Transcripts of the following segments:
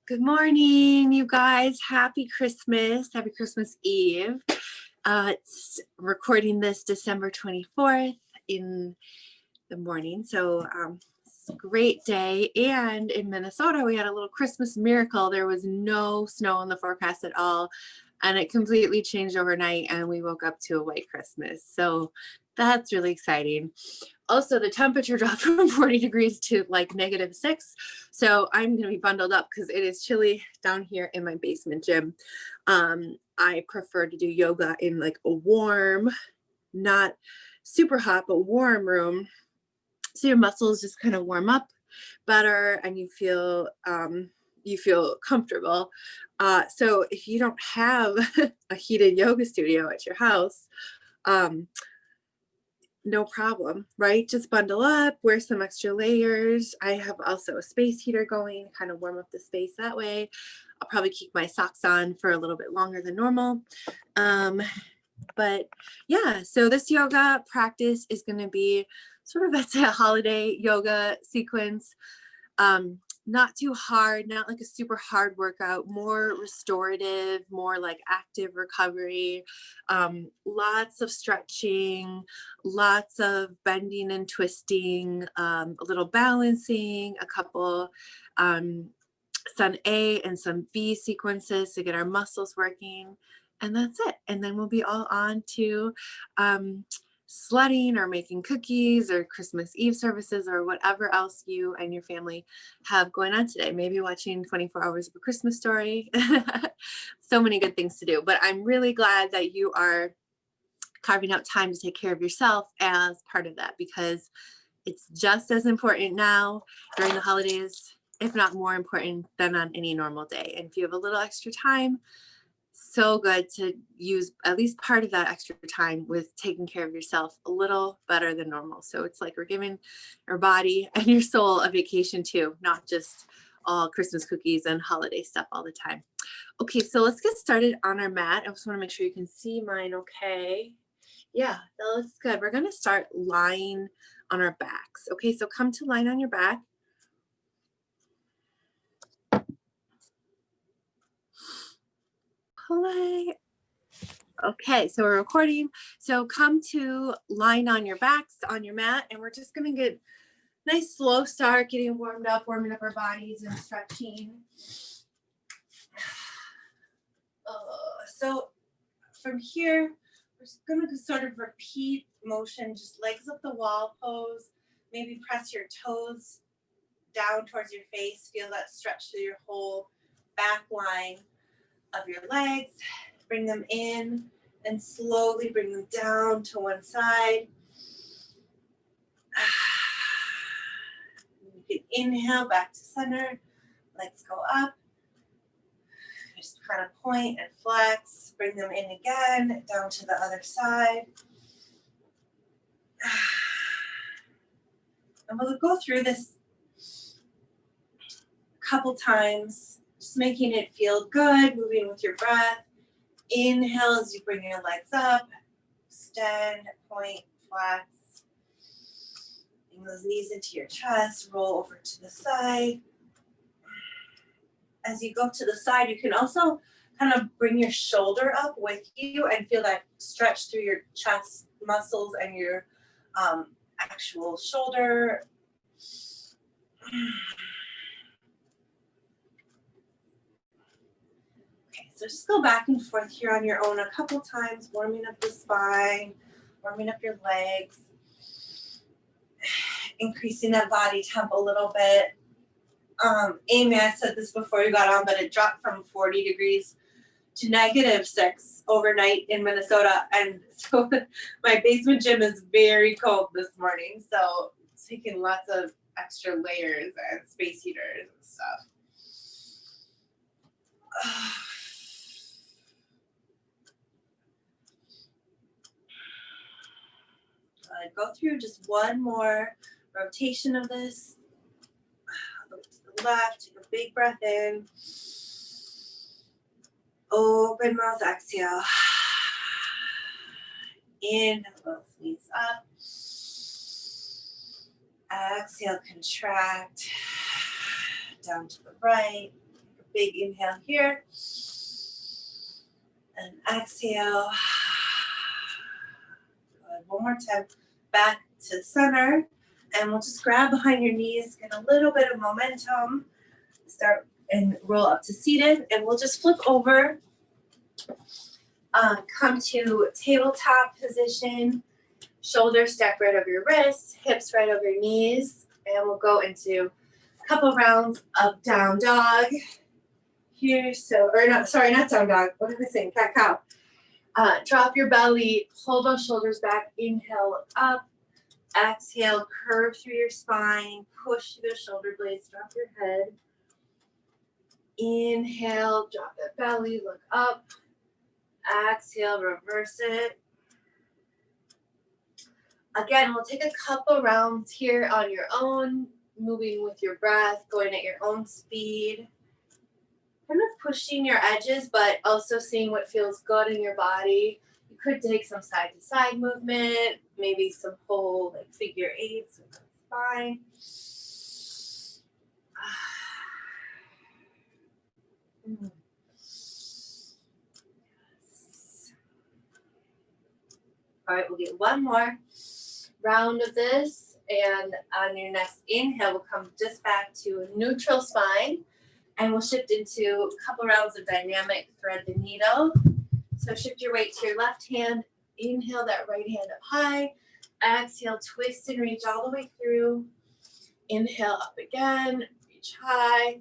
Good morning, you guys. Happy Christmas. Happy Christmas Eve. It's recording this December 24th in the morning. So it's a great day. And in Minnesota, we had a little Christmas miracle. There was no snow in the forecast at all. And it completely changed overnight. And we woke up to a white Christmas. So that's really exciting. Also, the temperature dropped from 40 degrees to like -6. So I'm going to be bundled up because it is chilly down here in my basement gym. I prefer to do yoga in like a warm, not super hot, but warm room. So your muscles just kind of warm up better and you feel comfortable. So if you don't have a heated yoga studio at your house, no problem, right? Just bundle up, wear some extra layers. I have also a space heater going, kind of warm up the space that way. I'll probably keep my socks on for a little bit longer than normal. But yeah, so this yoga practice is going to be sort of a holiday yoga sequence. Not too hard, not like a super hard workout, more restorative, more like active recovery, lots of stretching, lots of bending and twisting, a little balancing, a couple some A and some B sequences to get our muscles working. And that's it. And then we'll be all on to sledding or making cookies or Christmas Eve services or whatever else you and your family have going on today. Maybe watching 24 Hours of a Christmas Story. So many good things to do. But I'm really glad that you are carving out time to take care of yourself as part of that, because it's just as important now during the holidays, if not more important than on any normal day. And if you have a little extra time, so good to use at least part of that extra time with taking care of yourself a little better than normal. So it's like we're giving your body and your soul a vacation too, not just all Christmas cookies and holiday stuff all the time. Okay, so let's get started on our mat. I just want to make sure you can see mine okay. Yeah, that looks good. We're going to start lying on our backs. Okay, so come to lying on your back. Play. Okay, so we're recording. So come to lying on your backs on your mat, and we're just going to get nice slow start, getting warming up our bodies and stretching. So from here, we're just going to sort of repeat motion, just legs up the wall pose. Maybe press your toes down towards your face. Feel that stretch through your whole back line of your legs. Bring them in and slowly bring them down to one side. You can inhale back to center. Legs go up. Just kind of point and flex. Bring them in again, down to the other side. And we'll go through this a couple times, just making it feel good, moving with your breath. Inhale as you bring your legs up, extend, point, flex. Bring those knees into your chest, roll over to the side. As you go to the side, you can also kind of bring your shoulder up with you and feel that stretch through your chest muscles and your actual shoulder. Okay, so just go back and forth here on your own a couple times, warming up the spine, warming up your legs, increasing that body temp a little bit. Amy, I said this before you got on, but it dropped from 40 degrees to -6 overnight in Minnesota. And so my basement gym is very cold this morning. So it's taking lots of extra layers and space heaters and stuff. Go through just one more rotation of this. Look to the left, take a big breath in. Open mouth, exhale. Inhale, both knees up. Exhale, contract. Down to the right. big inhale here. And exhale. Good. One more time. Back to center. And we'll just grab behind your knees, get a little bit of momentum. Start and roll up to seated. And we'll just flip over. Come to tabletop position. Shoulders stacked right over your wrists, hips right over your knees. And we'll go into a couple rounds of down dog. Here, so, or not, sorry, not down dog. What am I saying? Cat cow. Drop your belly, pull those shoulders back, inhale, look up. Exhale, curve through your spine, push through the shoulder blades, drop your head. Inhale, drop that belly, look up. Exhale, reverse it. Again, we'll take a couple rounds here on your own, moving with your breath, going at your own speed. Kind of pushing your edges, but also seeing what feels good in your body. You could take some side-to-side movement, maybe some whole like figure eights. That's fine. All right, we'll get one more round of this, and on your next inhale, we'll come just back to a neutral spine, and we'll shift into a couple rounds of dynamic thread the needle. So shift your weight to your left hand, inhale that right hand up high, exhale, twist and reach all the way through, inhale up again, reach high,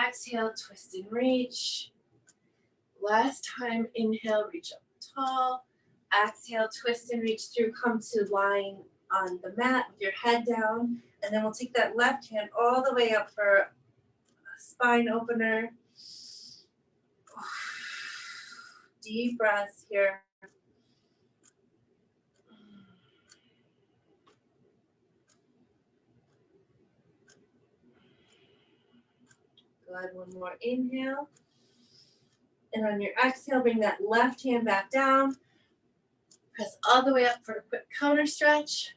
exhale, twist and reach. Last time, inhale, reach up tall, exhale, twist and reach through, come to lying on the mat with your head down, and then we'll take that left hand all the way up for a spine opener. Deep breaths here. Good, one more inhale. And on your exhale, bring that left hand back down. Press all the way up for a quick counter stretch.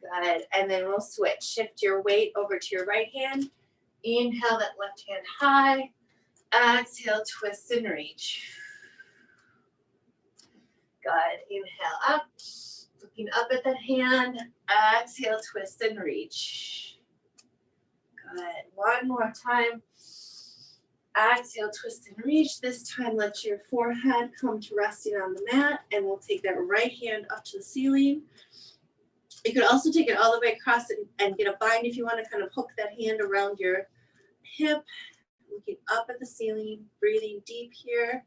Good, and then we'll switch. Shift your weight over to your right hand. Inhale that left hand high. Exhale, twist and reach. Good, inhale up. Looking up at that hand. Exhale, twist and reach. Good, one more time. Exhale, twist and reach. This time, let your forehead come to resting on the mat, and we'll take that right hand up to the ceiling. You could also take it all the way across and get a bind if you want to kind of hook that hand around your hip. Looking up at the ceiling, breathing deep here.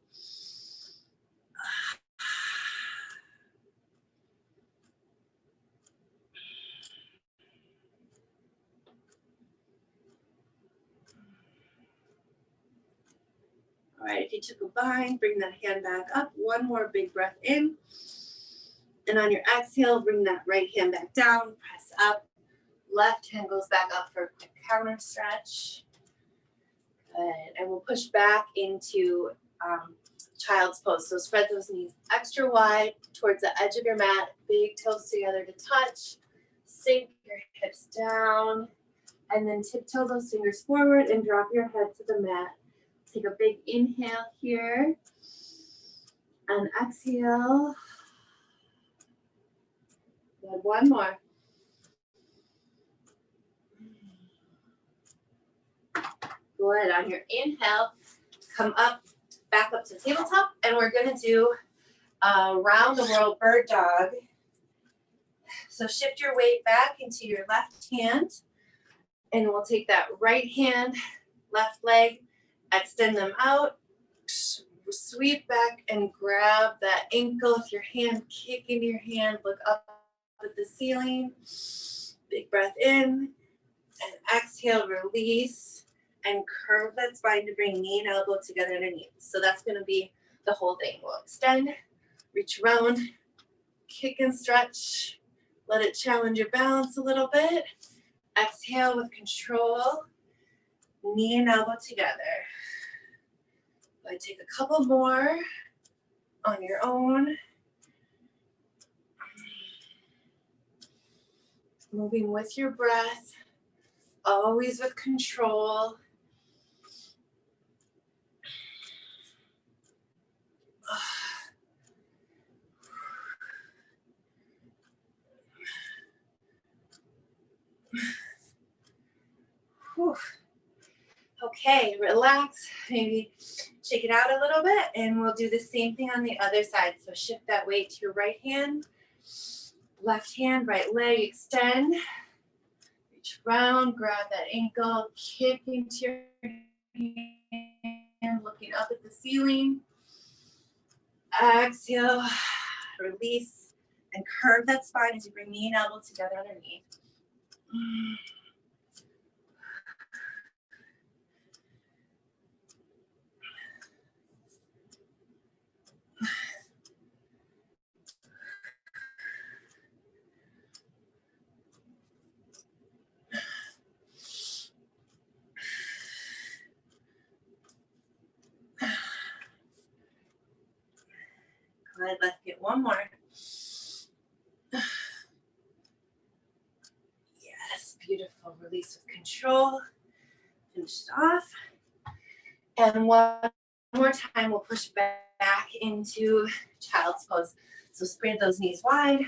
All right, if you took a bind, bring that hand back up. One more big breath in. And on your exhale, bring that right hand back down, press up. Left hand goes back up for a quick counter stretch. Good, and we'll push back into child's pose. So spread those knees extra wide towards the edge of your mat, big toes together to touch. Sink your hips down, and then tiptoe those fingers forward and drop your head to the mat. Take a big inhale here, and exhale. Good, one more. Good, on your inhale, come up, back up to tabletop, and we're gonna do a round the world bird dog. So shift your weight back into your left hand, and we'll take that right hand, left leg, extend them out, sweep back and grab that ankle with your hand, kick into your hand, look up at the ceiling, big breath in, and exhale, release, and curve that spine to bring knee and elbow together underneath. So that's gonna be the whole thing. We'll extend, reach around, kick and stretch, let it challenge your balance a little bit. Exhale with control, knee and elbow together. I take a couple more on your own. Moving with your breath, always with control. Okay, relax, maybe shake it out a little bit, and we'll do the same thing on the other side. So shift that weight to your right hand, left hand, right leg, extend, reach around, grab that ankle, kick into your hand, looking up at the ceiling. Exhale, release, and curve that spine as you bring knee and elbow together underneath. Good, let's get one more. Yes, beautiful. Release with control. Finish it off. And one more time, we'll push back into child's pose. So spread those knees wide,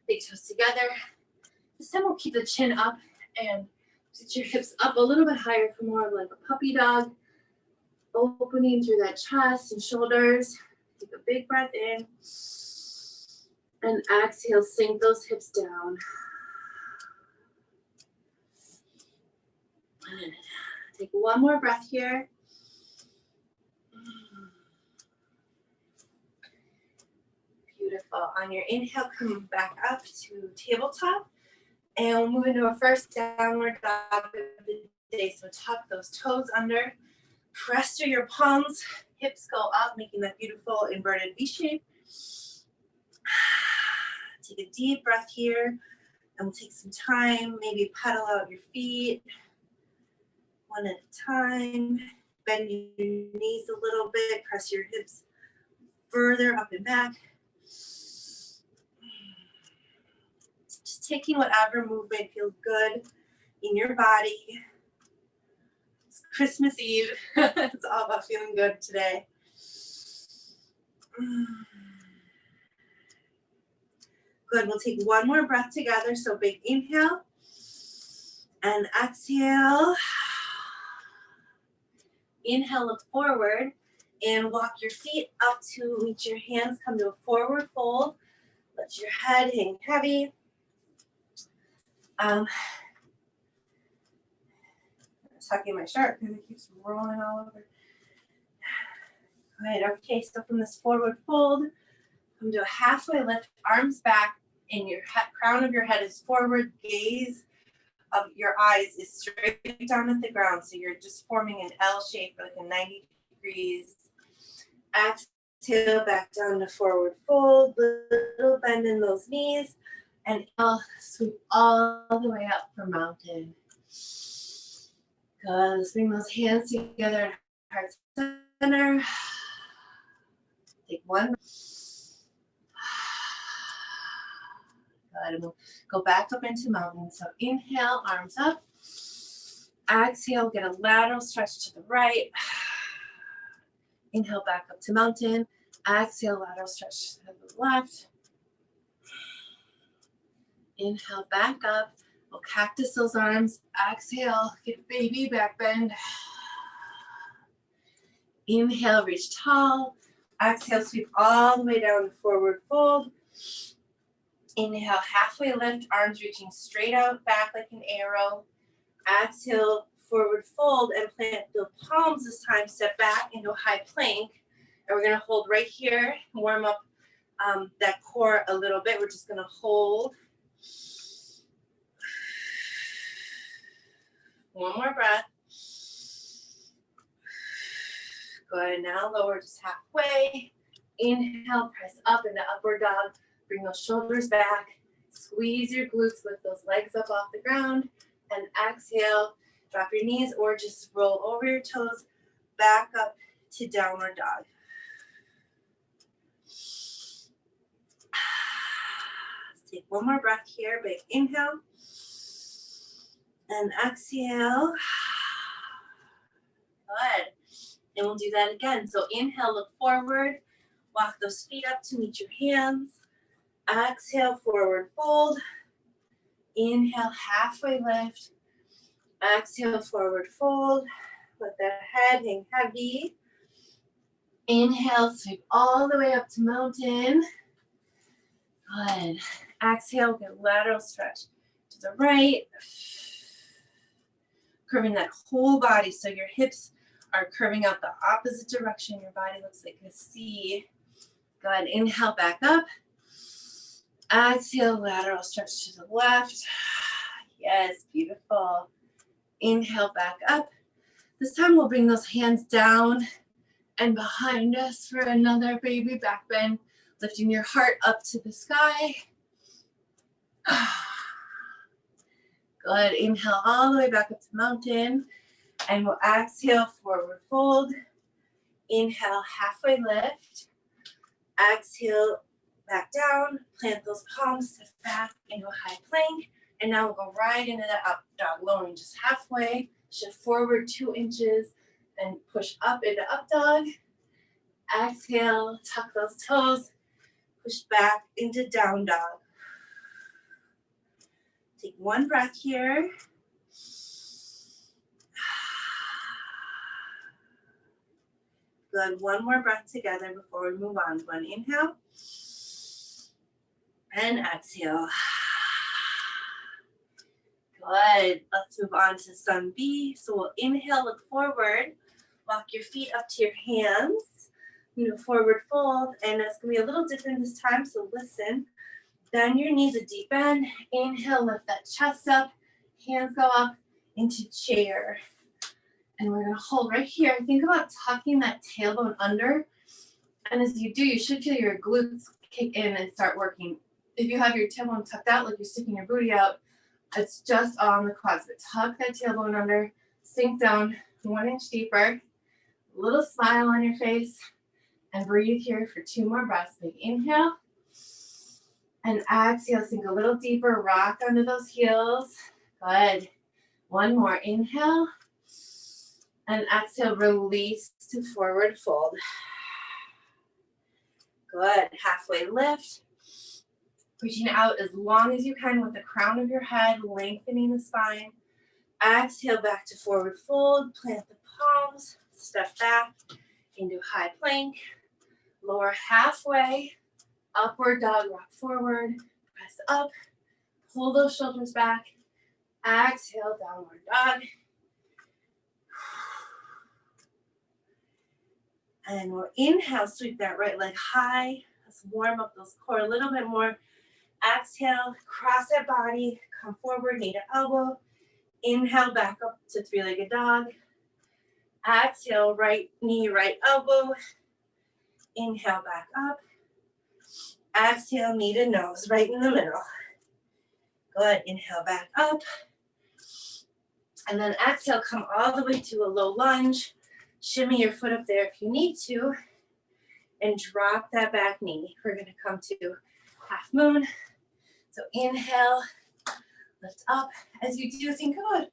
big toes together. This time we'll keep the chin up and sit your hips up a little bit higher for more of like a puppy dog. Opening through that chest and shoulders. Take a big breath in. And exhale, sink those hips down. And take one more breath here. Beautiful. On your inhale, come back up to tabletop. And we'll move into our first downward dog of the day. So tuck those toes under. Press through your palms. Hips go up, making that beautiful inverted V shape. Take a deep breath here. And we'll take some time. Maybe pedal out your feet. One at a time. Bend your knees a little bit. Press your hips further up and back. Just taking whatever movement feels good in your body. It's Christmas Eve. It's all about feeling good today. Good, we'll take one more breath together. So big inhale and exhale. Inhale, look forward and walk your feet up to reach your hands. Come to a forward fold. Let your head hang heavy. Tucking my shirt because it keeps rolling all over. Good, okay, so from this forward fold, come to a halfway lift, arms back, and your crown of your head is forward, gaze of your eyes is straight down at the ground. So you're just forming an L shape, like a 90 degrees. Exhale, back down to forward fold, little bend in those knees, and I'll sweep all the way up for mountain. Good, let's bring those hands together, heart center. Take one. Good, and we'll go back up into mountain. So inhale, arms up. Exhale, get a lateral stretch to the right. Inhale, back up to mountain. Exhale, lateral stretch to the left. Inhale, back up. We'll cactus those arms. Exhale, get baby back bend. Inhale, reach tall. Exhale, sweep all the way down to forward fold. Inhale, halfway lift, arms reaching straight out, back like an arrow. Exhale, forward fold and plant the palms this time. Step back into a high plank. And we're going to hold right here, warm up that core a little bit. We're just going to hold. One more breath. Good, now lower just halfway. Inhale, press up into upward dog. Bring those shoulders back. Squeeze your glutes, lift those legs up off the ground. And exhale, drop your knees or just roll over your toes back up to downward dog. Let's take one more breath here. Big inhale. And exhale. Good. And we'll do that again. So inhale, look forward. Walk those feet up to meet your hands. Exhale, forward fold. Inhale, halfway lift. Exhale, forward fold. Let that head hang heavy. Inhale, sweep all the way up to mountain. Good. Exhale, get lateral stretch to the right. Curving that whole body so your hips are curving out the opposite direction. Your body looks like a C. Good. Inhale, back up. Exhale, lateral stretch to the left. Yes, beautiful. Inhale, back up. This time we'll bring those hands down and behind us for another baby back bend, lifting your heart up to the sky. Good. Inhale all the way back up to mountain. And we'll exhale, forward fold. Inhale, halfway lift. Exhale, back down. Plant those palms, step back into a high plank. And now we'll go right into the up dog, lowering just halfway. Shift forward 2 inches and push up into up dog. Exhale, tuck those toes. Push back into down dog. Take one breath here. Good. One more breath together before we move on. One inhale and exhale. Good. Let's move on to sun B. So we'll inhale, look forward, walk your feet up to your hands, forward fold, and it's gonna be a little different this time. So listen. Bend your knees a deep bend. Inhale, lift that chest up. Hands go up into chair. And we're gonna hold right here. Think about tucking that tailbone under. And as you do, you should feel your glutes kick in and start working. If you have your tailbone tucked out, like you're sticking your booty out, it's just on the quads. But tuck that tailbone under, sink down 1 inch deeper. Little smile on your face. And breathe here for 2 more breaths. Big inhale. And exhale, sink a little deeper, rock under those heels. Good. One more, inhale. And exhale, release to forward fold. Good, halfway lift. Reaching out as long as you can with the crown of your head, lengthening the spine. Exhale, back to forward fold, plant the palms, step back into high plank. Lower halfway. Upward dog, rock forward, press up, pull those shoulders back, exhale, downward dog. And we'll inhale, sweep that right leg high. Let's warm up those core a little bit more. Exhale, cross that body, come forward, knee to elbow. Inhale, back up to 3-legged dog. Exhale, right knee, right elbow. Inhale, back up. Exhale, knee to nose, right in the middle. Good. Inhale, back up. And then exhale, come all the way to a low lunge. Shimmy your foot up there if you need to. And drop that back knee. We're going to come to half moon. So inhale, lift up. As you do, think about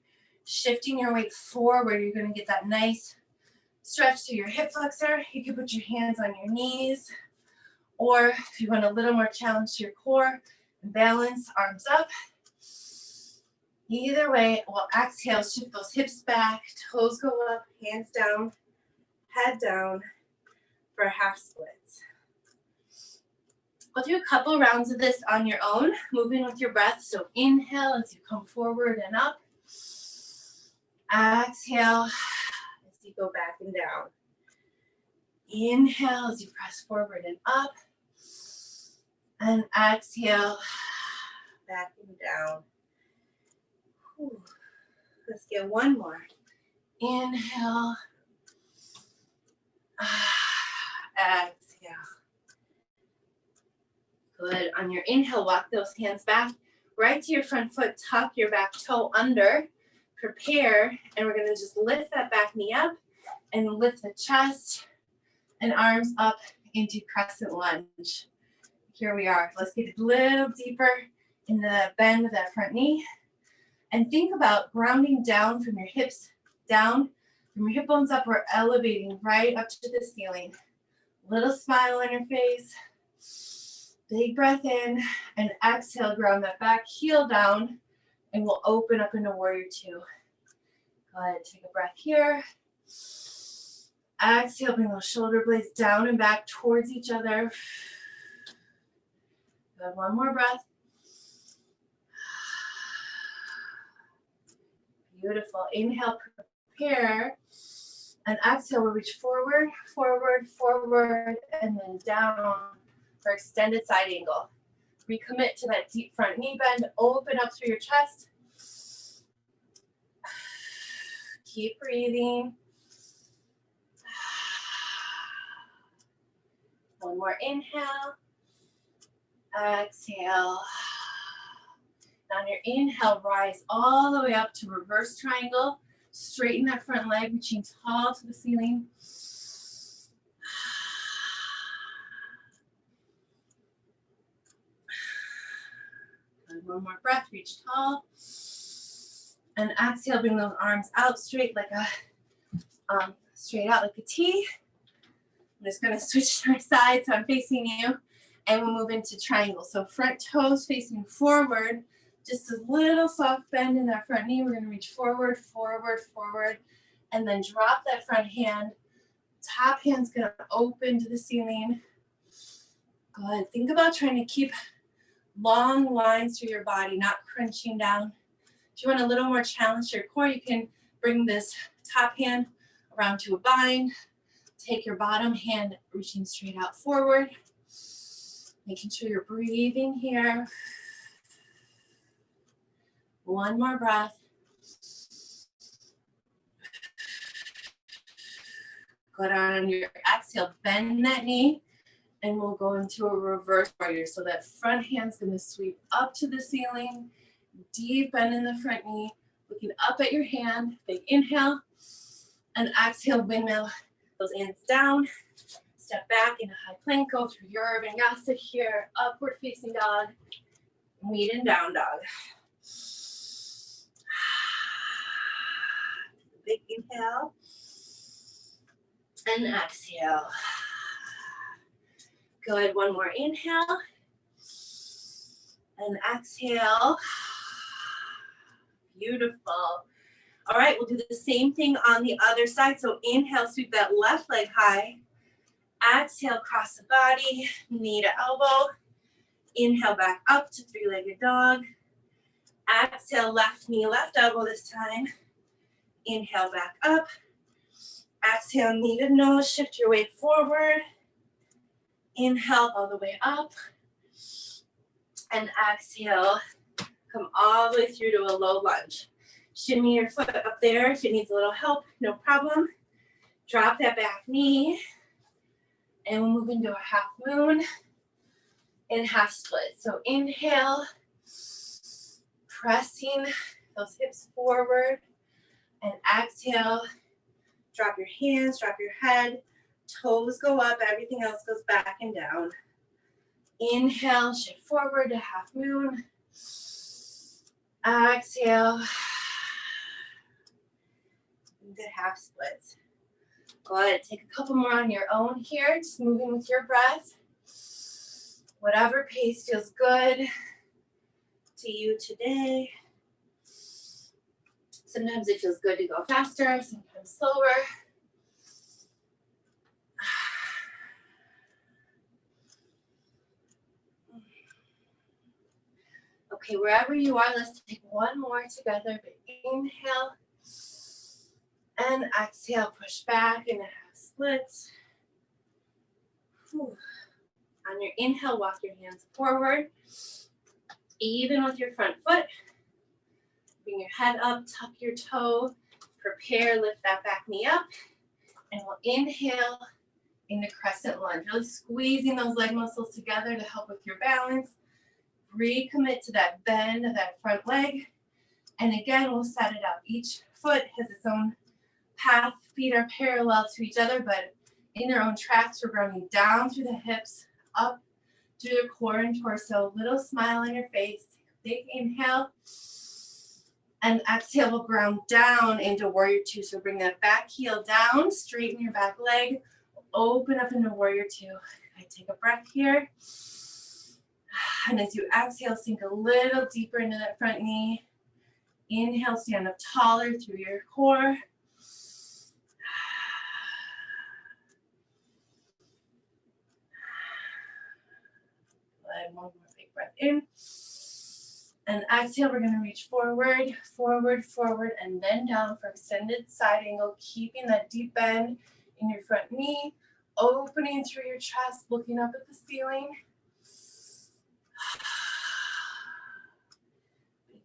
shifting your weight forward. You're going to get that nice stretch to your hip flexor. You can put your hands on your knees. Or if you want a little more challenge to your core, balance, arms up. Either way, we'll exhale, shift those hips back, toes go up, hands down, head down for half splits. We'll do a couple rounds of this on your own, moving with your breath. So inhale as you come forward and up. Exhale as you go back and down. Inhale as you press forward and up. And exhale, back and down. Whew. Let's get one more. Inhale. Exhale. Good. On your inhale, walk those hands back right to your front foot. Tuck your back toe under. Prepare. And we're going to just lift that back knee up and lift the chest and arms up into crescent lunge. Here we are. Let's get a little deeper in the bend of that front knee. And think about grounding down from your hips down, from your hip bones up. We're elevating right up to the ceiling. Little smile on your face. Big breath in and exhale, ground that back heel down, and we'll open up into warrior two. Go ahead, take a breath here. Exhale, bring those shoulder blades down and back towards each other. Good, one more breath. Beautiful. Inhale, prepare. And exhale, we'll reach forward, forward, forward, and then down for extended side angle. Recommit to that deep front knee bend. Open up through your chest. Keep breathing. One more inhale. Exhale. On your inhale, rise all the way up to reverse triangle. Straighten that front leg, reaching tall to the ceiling. And one more breath, reach tall. And exhale, bring those arms out straight like a straight out like a T. I'm just gonna switch to my side so I'm facing you, and we'll move into triangle. So front toes facing forward, just a little soft bend in that front knee. We're gonna reach forward, forward, forward, and then drop that front hand. Top hand's gonna open to the ceiling. Good. Think about trying to keep long lines through your body, not crunching down. If you want a little more challenge to your core, you can bring this top hand around to a bind. Take your bottom hand reaching straight out forward. Making sure you're breathing here. One more breath. Good. On your exhale, bend that knee, and we'll go into a reverse warrior. So that front hand's gonna sweep up to the ceiling. Deep bend in the front knee, looking up at your hand. Big inhale, and exhale, windmill those hands down. Step back in a high plank, go through your vinyasa here, upward facing dog, meet in down dog. Big inhale, and exhale. Good, one more inhale, and exhale. Beautiful. All right, we'll do the same thing on the other side. So inhale, sweep that left leg high. Exhale, cross the body, knee to elbow. Inhale, back up to three-legged dog. Exhale, left knee, left elbow this time. Inhale, back up. Exhale, knee to nose, shift your weight forward. Inhale, all the way up. And exhale, come all the way through to a low lunge. Shimmy your foot up there if it needs a little help, no problem. Drop that back knee. And we'll move into a half moon and half split. So inhale, pressing those hips forward. And exhale, drop your hands, drop your head. Toes go up, everything else goes back and down. Inhale, shift forward to half moon. Exhale. Good half splits. Good. Take a couple more on your own here, just moving with your breath. Whatever pace feels good to you today. Sometimes it feels good to go faster, sometimes slower. Okay, wherever you are, let's take one more together. But inhale. And exhale, push back in a half split. Whew. On your inhale, walk your hands forward, even with your front foot. Bring your head up, tuck your toe, prepare, lift that back knee up. And we'll inhale into crescent lunge, really squeezing those leg muscles together to help with your balance. Recommit to that bend of that front leg. And again, we'll set it up. Each foot has its own path. Feet are parallel to each other, but in their own tracks. We're grounding down through the hips, up through the core and torso. Little smile on your face. Big inhale. And exhale, we'll ground down into warrior two. So bring that back heel down, straighten your back leg, open up into warrior two. I take a breath here. And as you exhale, sink a little deeper into that front knee. Inhale, stand up taller through your core. one more big breath in. And exhale, we're gonna reach forward, forward, forward, and then down for extended side angle, keeping that deep bend in your front knee, opening through your chest, looking up at the ceiling.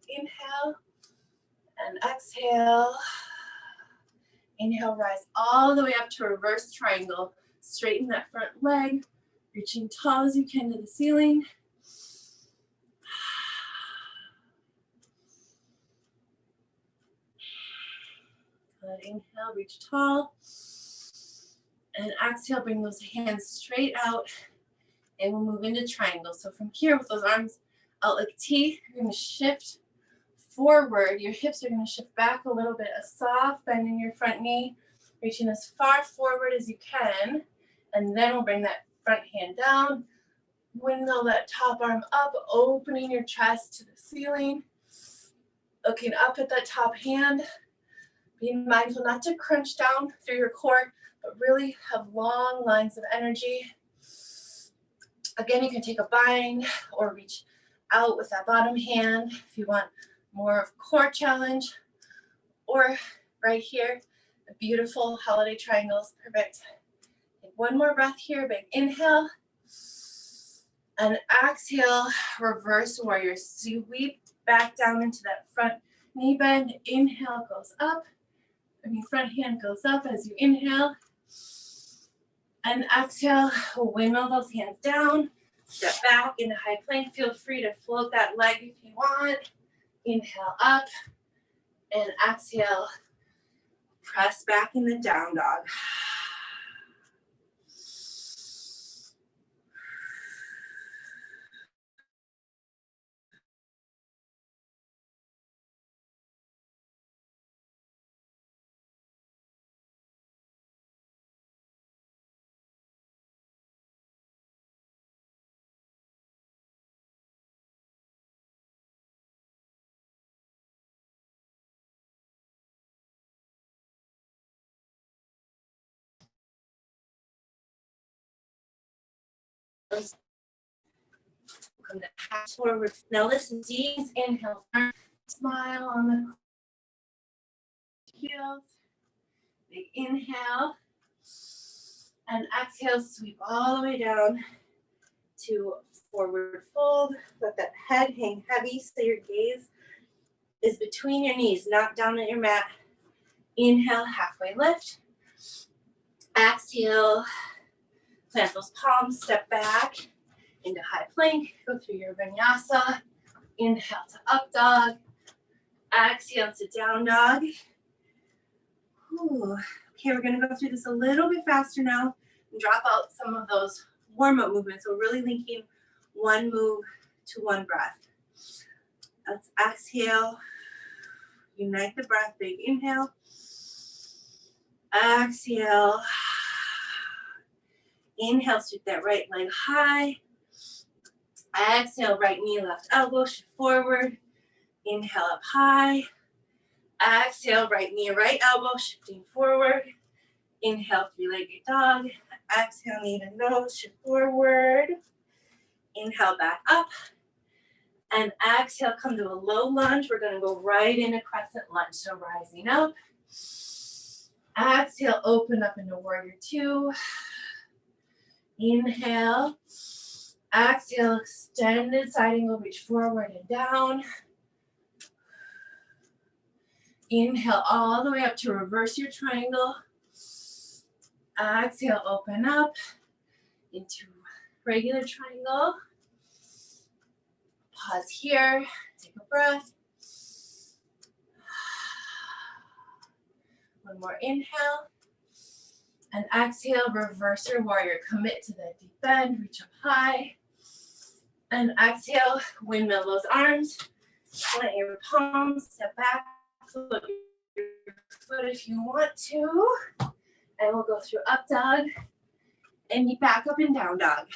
Inhale and exhale. Inhale, rise all the way up to a reverse triangle. Straighten that front leg, reaching tall as you can to the ceiling. Good, inhale, reach tall. And exhale, bring those hands straight out. And we'll move into triangle. So from here, with those arms out like T, you're gonna shift forward. Your hips are gonna shift back a little bit. A soft bend in your front knee, reaching as far forward as you can. And then we'll bring that front hand down. Windmill that top arm up, opening your chest to the ceiling. Looking up at that top hand. Being mindful not to crunch down through your core, but really have long lines of energy. Again, you can take a bind or reach out with that bottom hand if you want more of core challenge. Or right here, a beautiful holiday triangles, perfect. Take one more breath here, big inhale. And exhale, reverse warrior. Sweep back down into that front knee bend. Inhale goes up. And your front hand goes up as you inhale. And exhale, windmill those hands down. Step back into high plank. Feel free to float that leg if you want. Inhale up. And exhale, press back in the down dog. Come to half forward. Now listen, deep inhale. Smile on the heels. Big inhale. And exhale, sweep all the way down to forward fold. Let that head hang heavy so your gaze is between your knees, not down at your mat. Inhale, halfway lift. Exhale, plant those palms, step back into high plank. Go through your vinyasa. Inhale to up dog. Exhale to down dog. Ooh. Okay, we're gonna go through this a little bit faster now and drop out some of those warm-up movements. So really linking one move to one breath. Let's exhale. Unite the breath. Big inhale. Exhale. Inhale, sweep that right leg high. Exhale, right knee, left elbow, shift forward. Inhale up high. Exhale, right knee, right elbow, shifting forward. Inhale, three-legged dog. Exhale, knee to nose, shift forward. Inhale, back up. And exhale, come to a low lunge. We're gonna go right in a crescent lunge. So rising up. Exhale, open up into warrior two. Inhale. Exhale, extended side angle, reach forward and down. Inhale all the way up to reverse your triangle. Exhale, open up into regular triangle. Pause here, take a breath. One more inhale. And exhale, reverse your warrior. Commit to the deep bend, reach up high. And exhale, windmill those arms. Plant your palms, step back, float your foot if you want to. And we'll go through up dog and back up and down dog.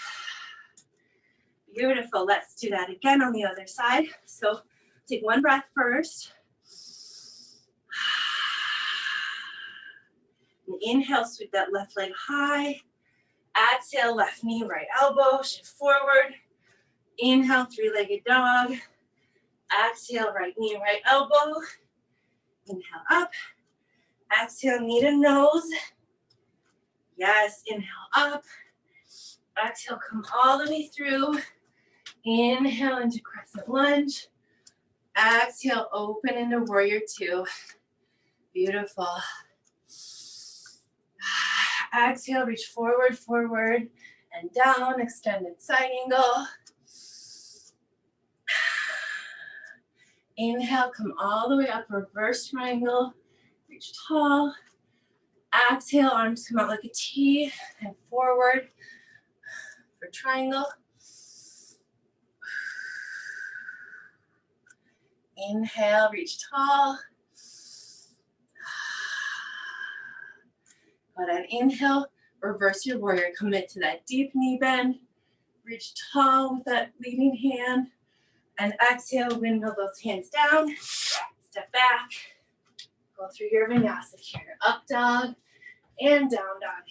Beautiful. Let's do that again on the other side. So take one breath first. And inhale, sweep that left leg high. Exhale, left knee, right elbow, shift forward. Inhale, three-legged dog. Exhale, right knee, right elbow. Inhale up. Exhale, knee to nose. Yes, inhale up. Exhale, come all the way through. Inhale into crescent lunge. Exhale, open into warrior two. Beautiful. Exhale, reach forward, forward, and down, extended side angle. Inhale, come all the way up, reverse triangle, reach tall. Exhale, arms come out like a T and forward for triangle. Inhale, reach tall. Good, and inhale, reverse your warrior. Commit to that deep knee bend. Reach tall with that leading hand. And exhale, windmill those hands down. Step back. Go through your vinyasa here. Up dog and down dog.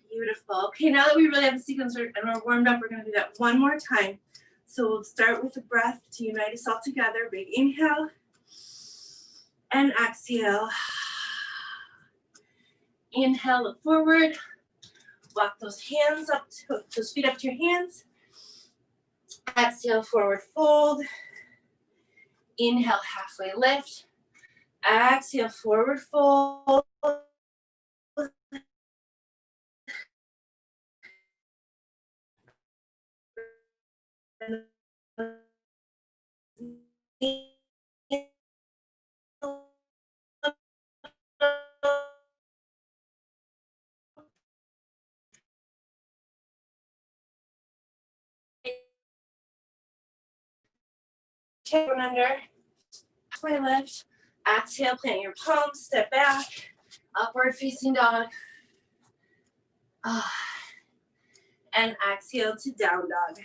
Beautiful. Okay, now that we really have the sequence and we're warmed up, we're going to do that one more time. So we'll start with the breath to unite us all together. Big inhale and exhale. Inhale, look forward. Walk those hands up, those feet up to your hands. Exhale, forward fold. Inhale, halfway lift. Exhale, forward fold. Take one under. Halfway lift. Exhale, plant your palms, step back. Upward facing dog. And exhale to down dog.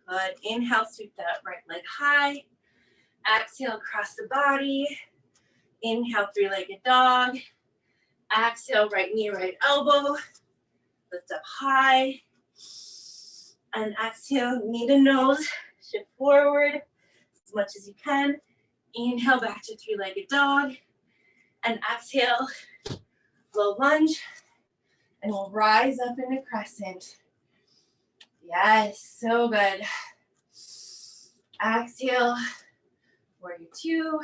Good. Inhale, sweep that right leg high. Exhale, cross the body. Inhale, three-legged dog. Exhale, right knee, right elbow. Lift up high. And exhale, knee to nose. Shift forward as much as you can. Inhale, back to three-legged dog. And exhale, low lunge. And we'll rise up into crescent. Yes, so good. Exhale, warrior two.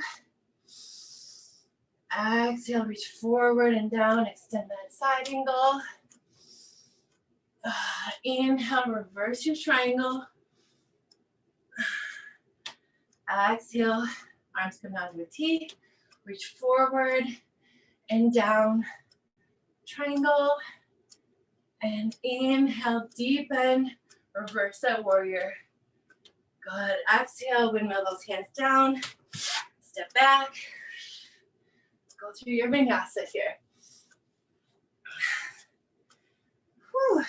Exhale, reach forward and down, extend that side angle. Inhale, reverse your triangle. Exhale, arms come down to a T. Reach forward and down, triangle. And inhale, deepen, reverse that warrior. Good. Exhale, windmill those hands down. Step back. Go through your vinyasa here. Whew.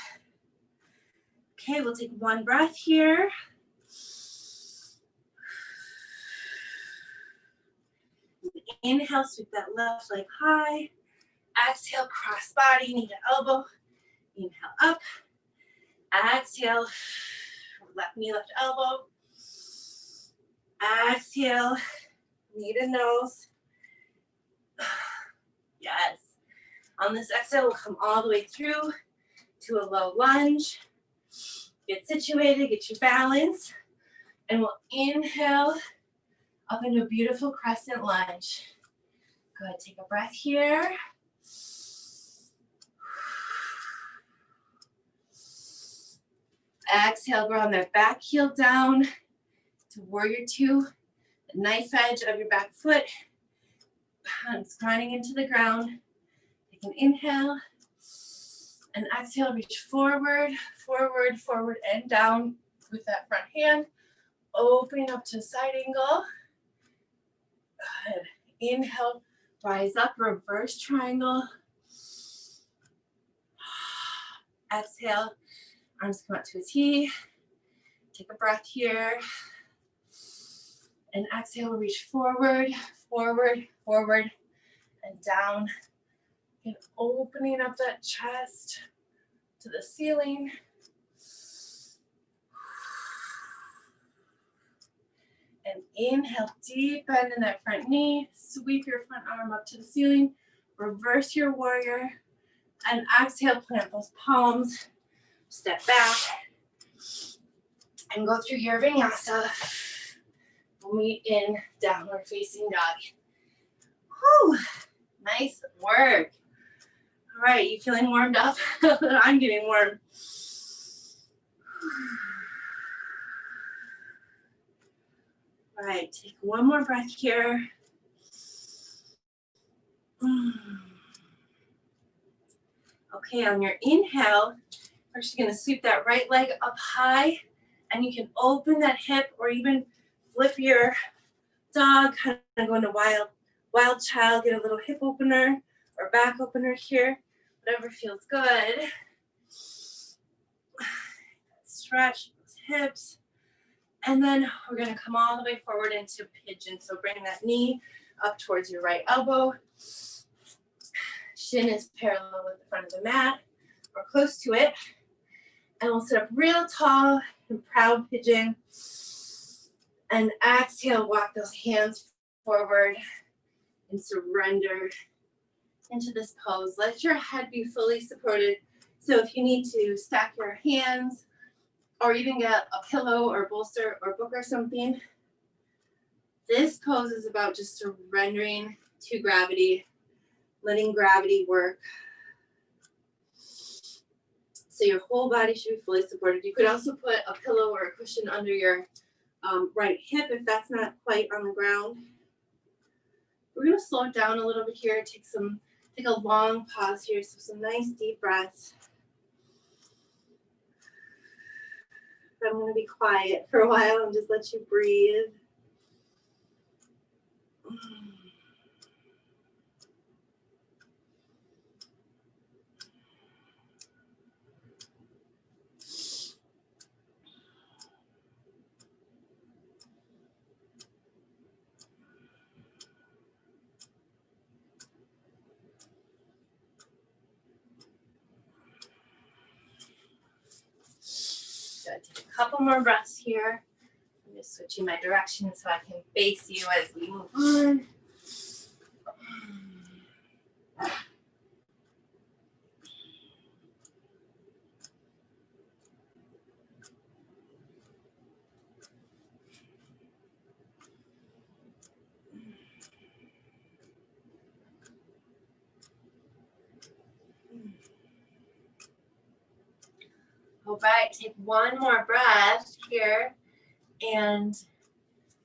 Okay, we'll take one breath here. Inhale, sweep that left leg high. Exhale, cross body, knee to elbow. Inhale up. Exhale, left knee, left elbow. Exhale, knee to nose. Yes. On this exhale, we'll come all the way through to a low lunge. Get situated, get your balance. And we'll inhale up into a beautiful crescent lunge. Good, take a breath here. Exhale, ground that back heel down to warrior two. The knife edge of your back foot. Hands grinding into the ground. Take an inhale. And exhale, reach forward, forward, forward, and down with that front hand. Open up to side angle. Good. Inhale, rise up, reverse triangle. Exhale, arms come out to a T. Take a breath here. And exhale, reach forward, forward, forward. and down, and opening up that chest to the ceiling. And inhale, deep bend in that front knee, sweep your front arm up to the ceiling, reverse your warrior, and exhale, plant those palms, step back, and go through your vinyasa. We'll meet in downward facing dog. Whew, nice work. All right, you feeling warmed up? I'm getting warm. All right, take one more breath here. Okay, on your inhale, we're just gonna sweep that right leg up high, and you can open that hip or even flip your dog, kind of go into wild child, get a little hip opener or back opener here, whatever feels good. Stretch those hips. And then we're gonna come all the way forward into pigeon. So bring that knee up towards your right elbow. Shin is parallel with the front of the mat or close to it. And we'll sit up real tall in proud pigeon. And exhale, walk those hands forward and surrender into this pose. Let your head be fully supported. So if you need to stack your hands or even get a pillow or bolster or book or something, this pose is about just surrendering to gravity, letting gravity work. So your whole body should be fully supported. You could also put a pillow or a cushion under your right hip if that's not quite on the ground. We're gonna slow it down a little bit here, take a long pause here, so some nice deep breaths. I'm gonna be quiet for a while and just let you breathe. Take a couple more breaths here. I'm just switching my direction so I can face you as we move on. All right, take one more breath here, and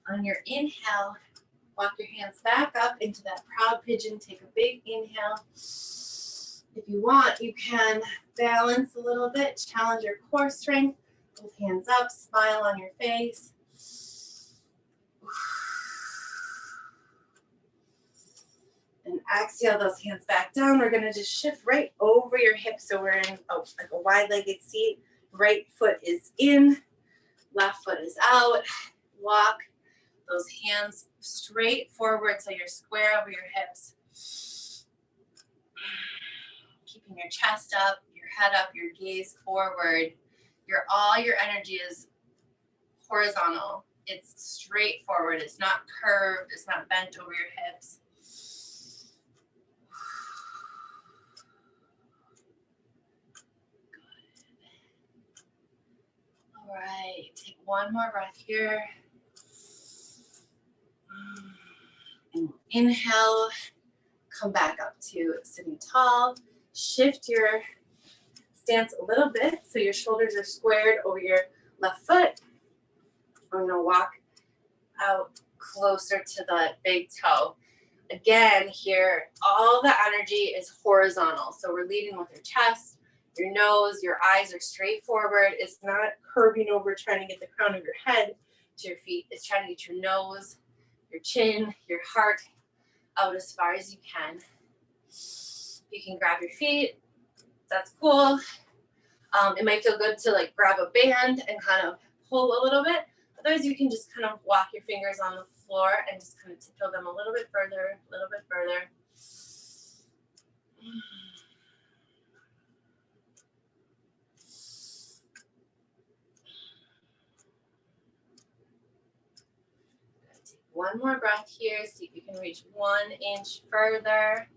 on your inhale, walk your hands back up into that proud pigeon. Take a big inhale. If you want, you can balance a little bit, challenge your core strength. Both hands up, smile on your face. And exhale those hands back down. We're gonna just shift right over your hips. So we're in like a wide-legged seat. Right foot is in, left foot is out. Walk those hands straight forward so you're square over your hips. Keeping your chest up, your head up, your gaze forward. All your energy is horizontal. It's straight forward. It's not curved. It's not bent over your hips. All right, take one more breath here. And inhale, come back up to sitting tall. Shift your stance a little bit so your shoulders are squared over your left foot. We're gonna walk out closer to the big toe. Again, here, all the energy is horizontal. So we're leading with your chest, your nose, your eyes are straight forward. It's not curving over, trying to get the crown of your head to your feet. It's trying to get your nose, your chin, your heart out as far as you can. You can grab your feet. That's cool. It might feel good to like grab a band and kind of pull a little bit. Otherwise, you can just kind of walk your fingers on the floor and just kind of tiptoe them a little bit further, a little bit further. Take one more breath here. See if you can reach 1 inch further.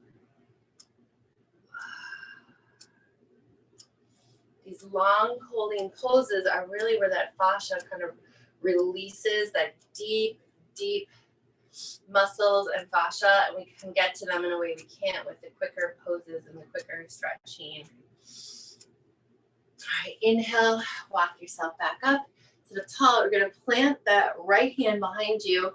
These long holding poses are really where that fascia kind of releases, that deep, deep muscles and fascia, and we can get to them in a way we can't with the quicker poses and the quicker stretching. All right, inhale, walk yourself back up. Sit up tall. We're going to plant that right hand behind you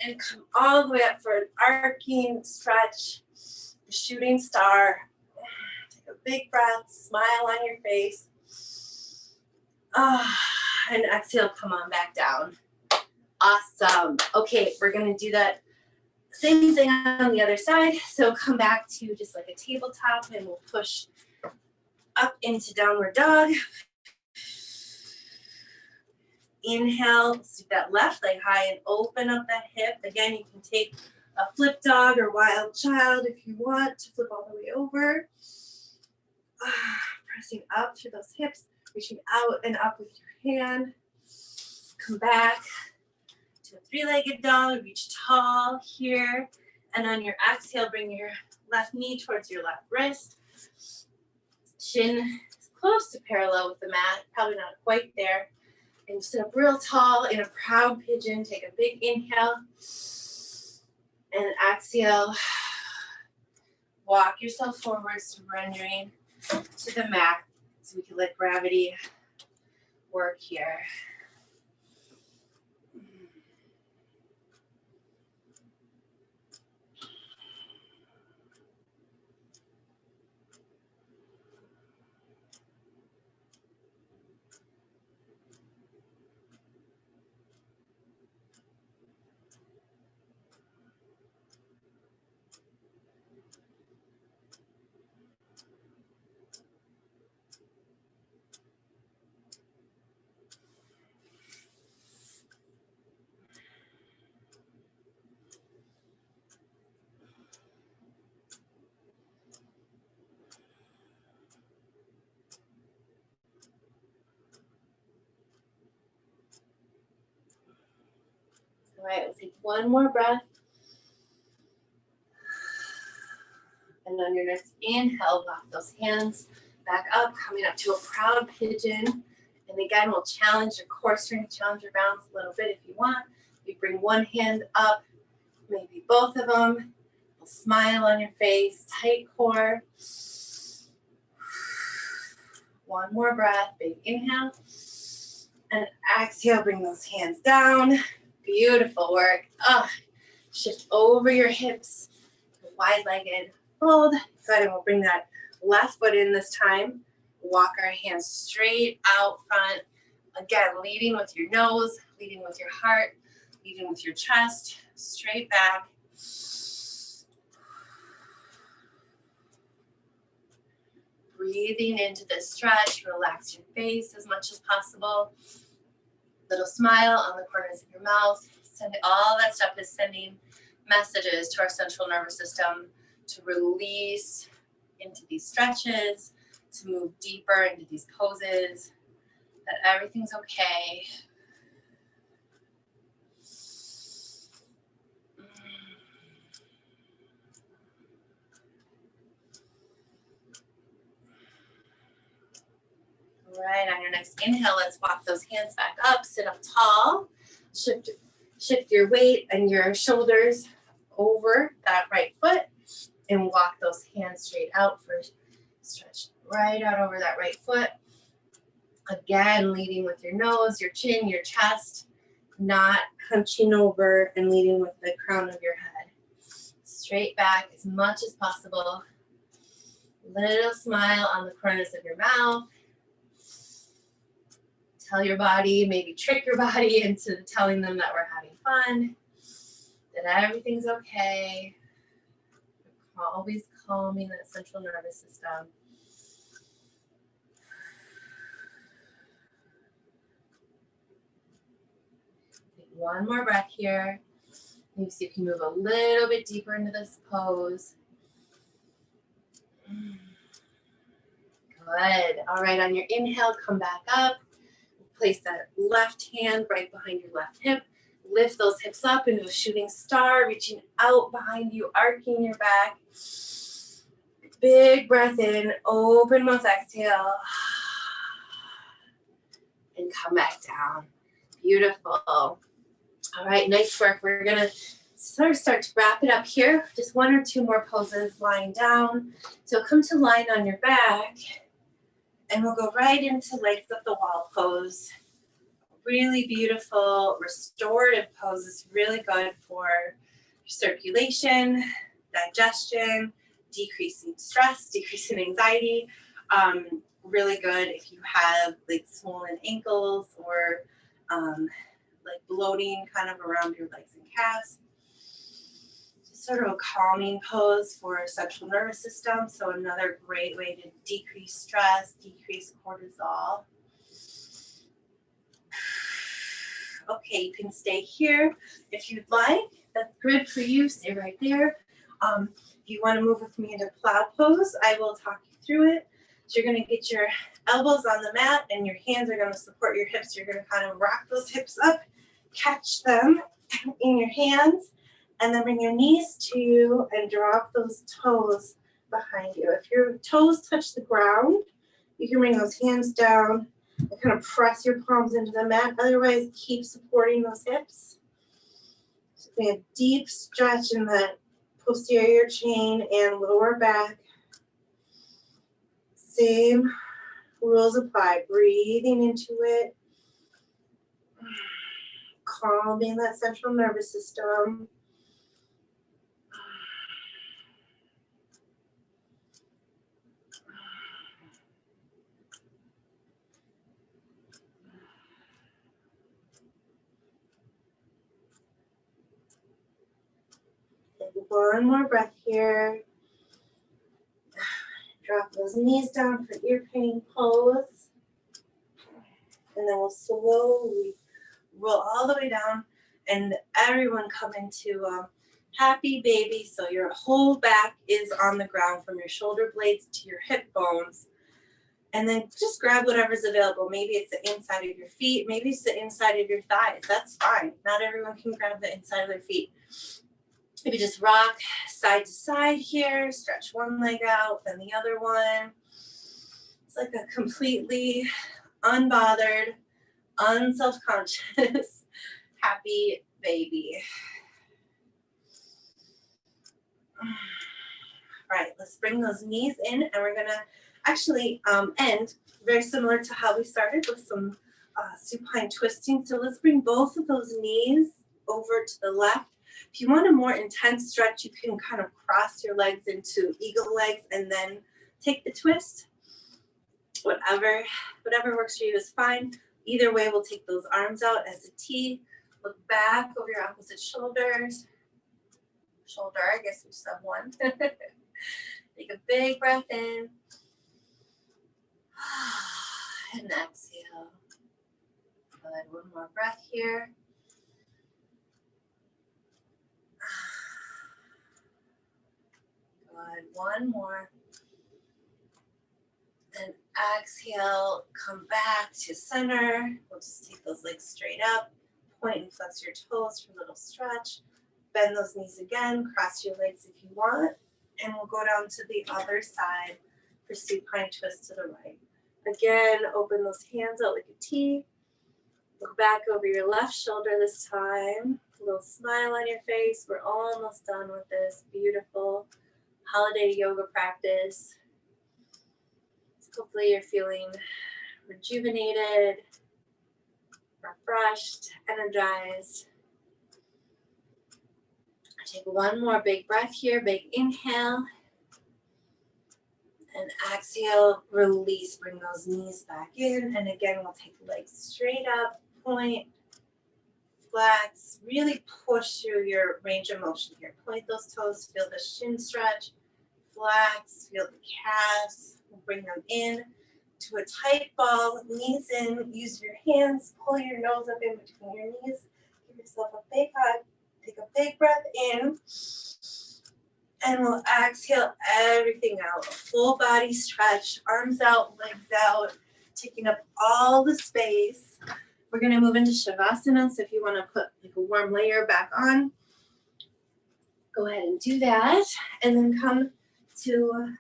and come all the way up for an arcing stretch, the shooting star. Take a big breath, smile on your face. And exhale, come on back down. Awesome. Okay, we're going to do that same thing on the other side. So come back to just like a tabletop and we'll push up into downward dog. Inhale, do that left leg high and open up that hip. Again, you can take a flip dog or wild child if you want to flip all the way over. Pressing up through those hips, reaching out and up with your hand. Come back to a three-legged dog, reach tall here. And on your exhale, bring your left knee towards your left wrist. Shin is close to parallel with the mat, probably not quite there. And sit up real tall in a proud pigeon. Take a big inhale and exhale. Walk yourself forward, surrendering to the mat so we can let gravity work here. All right, we'll take one more breath. And on your next inhale, walk those hands back up, coming up to a proud pigeon. And again, we'll challenge your core strength, challenge your balance a little bit if you want. You bring one hand up, maybe both of them. A smile on your face, tight core. One more breath, big inhale. And exhale, bring those hands down. Beautiful work. Shift over your hips, wide-legged fold. Good, and we'll bring that left foot in this time. Walk our hands straight out front. Again, leading with your nose, leading with your heart, leading with your chest, straight back. Breathing into this stretch, relax your face as much as possible. Little smile on the corners of your mouth. All that stuff is sending messages to our central nervous system to release into these stretches, to move deeper into these poses, that everything's okay. All right, on your next inhale, let's walk those hands back up, sit up tall, shift your weight and your shoulders over that right foot and walk those hands straight out for stretch right out over that right foot. Again, leading with your nose, your chin, your chest, not hunching over and leading with the crown of your head. Straight back as much as possible. Little smile on the corners of your mouth. Tell your body, maybe trick your body into telling them that we're having fun, that everything's okay. We're always calming that central nervous system. Take one more breath here. Maybe see if you can move a little bit deeper into this pose. Good. All right, on your inhale, come back up. Place that left hand right behind your left hip. Lift those hips up into a shooting star, reaching out behind you, arcing your back. Big breath in, open mouth, exhale. And come back down. Beautiful. All right, nice work. We're gonna start to wrap it up here. Just one or two more poses lying down. So come to line on your back, and we'll go right into legs up the wall pose. Really beautiful restorative pose. It's really good for circulation, digestion, decreasing stress, decreasing anxiety. Really good if you have like swollen ankles or like bloating kind of around your legs and calves. Just sort of a calming pose for central nervous system. So another great way to decrease stress, decrease cortisol. Okay, you can stay here if you'd like. That's good for you. Stay right there. If you want to move with me into plow pose, I will talk you through it. So you're going to get your elbows on the mat and your hands are going to support your hips. You're going to kind of rock those hips up, catch them in your hands, and then bring your knees to you and drop those toes behind you. If your toes touch the ground, you can bring those hands down and kind of press your palms into the mat. Otherwise, keep supporting those hips. So we have deep stretch in that posterior chain and lower back. Same rules apply. Breathing into it. Calming that central nervous system. Take one more breath here. Drop those knees down for ear painting pose. And then we'll slowly roll all the way down and everyone come into happy baby. So your whole back is on the ground from your shoulder blades to your hip bones. And then just grab whatever's available. Maybe it's the inside of your feet. Maybe it's the inside of your thighs. That's fine. Not everyone can grab the inside of their feet. Maybe just rock side to side here. Stretch one leg out, then the other one. It's like a completely unbothered, unself-conscious, happy baby. All right, let's bring those knees in and we're gonna actually end very similar to how we started with some supine twisting. So let's bring both of those knees over to the left. If you want a more intense stretch, you can kind of cross your legs into eagle legs and then take the twist. Whatever works for you is fine. Either way, we'll take those arms out as a T. Look back over your opposite shoulders. Shoulder, I guess we just have one. Take a big breath in. And exhale. Good. One more breath here. Good. One more. And exhale, come back to center. We'll just take those legs straight up. Point and flex your toes for a little stretch. Bend those knees again. Cross your legs if you want. And we'll go down to the other side for supine twist to the right. Again, open those hands out like a T. Look back over your left shoulder this time. A little smile on your face. We're almost done with this beautiful holiday yoga practice. Hopefully you're feeling rejuvenated, refreshed, energized. Take one more big breath here, big inhale. And exhale, release, bring those knees back in. And again, we'll take the legs straight up, point, flex, really push through your range of motion here. Point those toes, feel the shin stretch, flex, feel the calves. We'll bring them in to a tight ball, knees in, use your hands, pull your nose up in between your knees, give yourself a big hug, take a big breath in, And we'll exhale everything out. A full body stretch, arms out, legs out, taking up all the space. We're gonna move into Shavasana. So if you wanna put like a warm layer back on, go ahead and do that. And then come to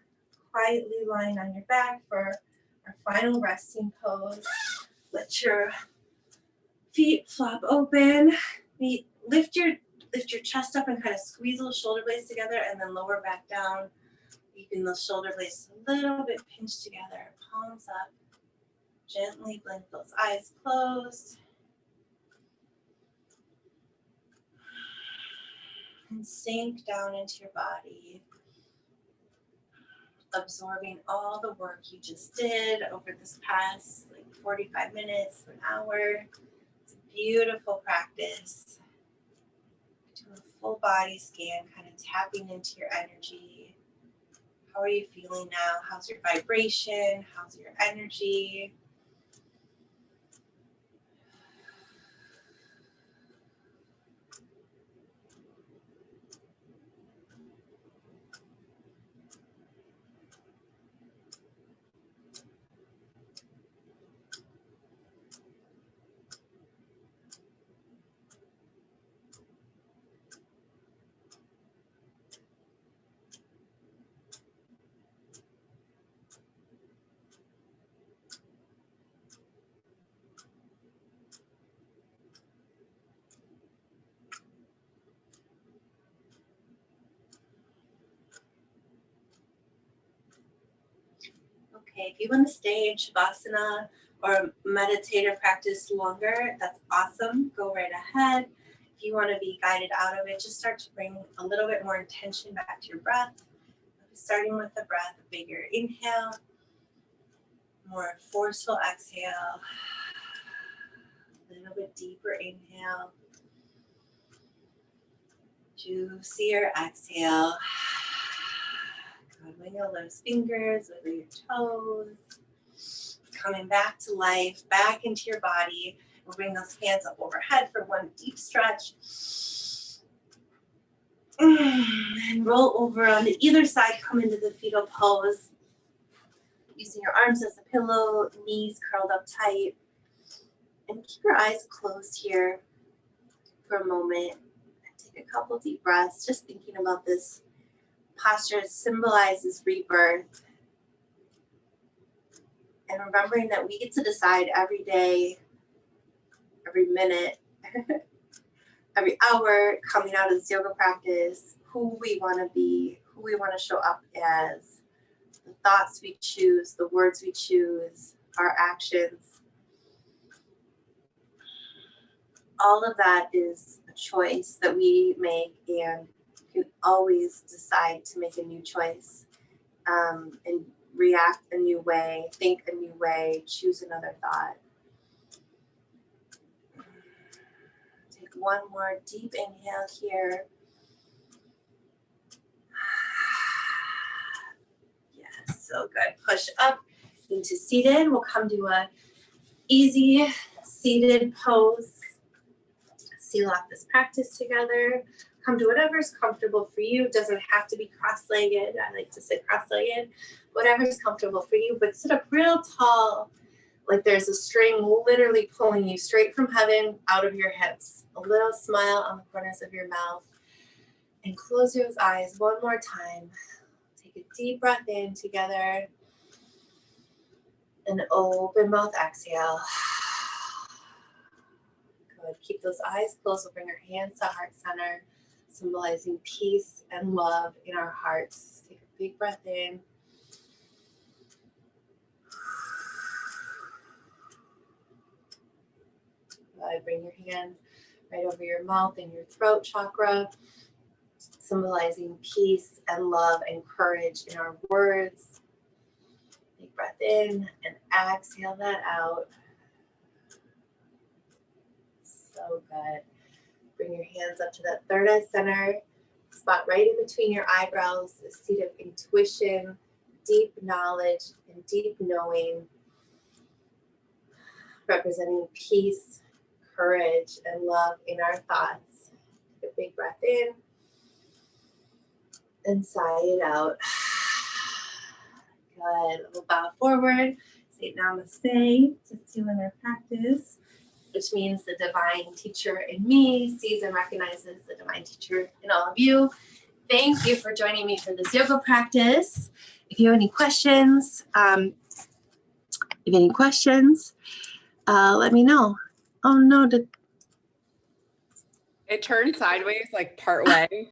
quietly lying on your back for our final resting pose. Let your feet flop open. Lift your chest up and kind of squeeze those shoulder blades together and then lower back down. Keeping those shoulder blades a little bit pinched together, palms up. Gently blink those eyes closed. And sink down into your body, absorbing all the work you just did over this past 45 minutes to an hour. It's a beautiful practice. Do a full body scan, kind of tapping into your energy. How are you feeling now? How's your vibration? How's your energy? Okay, if you want to stay in Shavasana or meditative practice longer, that's awesome. Go right ahead. If you want to be guided out of it, just start to bring a little bit more intention back to your breath. Starting with the breath, a bigger inhale, more forceful exhale, a little bit deeper inhale, juicier exhale. Good, wiggle those fingers, wiggle your toes. Coming back to life, back into your body. We'll bring those hands up overhead for one deep stretch. And roll over on the either side, come into the fetal pose. Using your arms as a pillow, knees curled up tight. And keep your eyes closed here for a moment. Take a couple deep breaths, just thinking about this posture symbolizes rebirth. And remembering that we get to decide every day, every minute, every hour coming out of this yoga practice, who we want to be, who we want to show up as, the thoughts we choose, the words we choose, our actions. All of that is a choice that we make, and you can always decide to make a new choice and react a new way, think a new way, choose another thought. Take one more deep inhale here. Yes, so good. Push up into seated. We'll come to a easy seated pose. Seal off this practice together. Come to whatever's comfortable for you. It doesn't have to be cross-legged. I like to sit cross-legged. Whatever's comfortable for you, but sit up real tall, like there's a string literally pulling you straight from heaven out of your hips. A little smile on the corners of your mouth. And close your eyes one more time. Take a deep breath in together. And open mouth exhale. Good. Keep those eyes closed. We'll bring our hands to heart center, symbolizing peace and love in our hearts. Take a big breath in. Bring your hands right over your mouth and your throat chakra, symbolizing peace and love and courage in our words. Big breath in and exhale that out. So good. Bring your hands up to that third eye center, spot right in between your eyebrows, a seat of intuition, deep knowledge, and deep knowing, representing peace, courage, and love in our thoughts. Take a big breath in. and sigh it out. Good. We'll bow forward, say namaste, just doing our practice, which means the divine teacher in me sees and recognizes the divine teacher in all of you. Thank you for joining me for this yoga practice. If you have any questions, let me know. Oh no, It turned sideways like part way.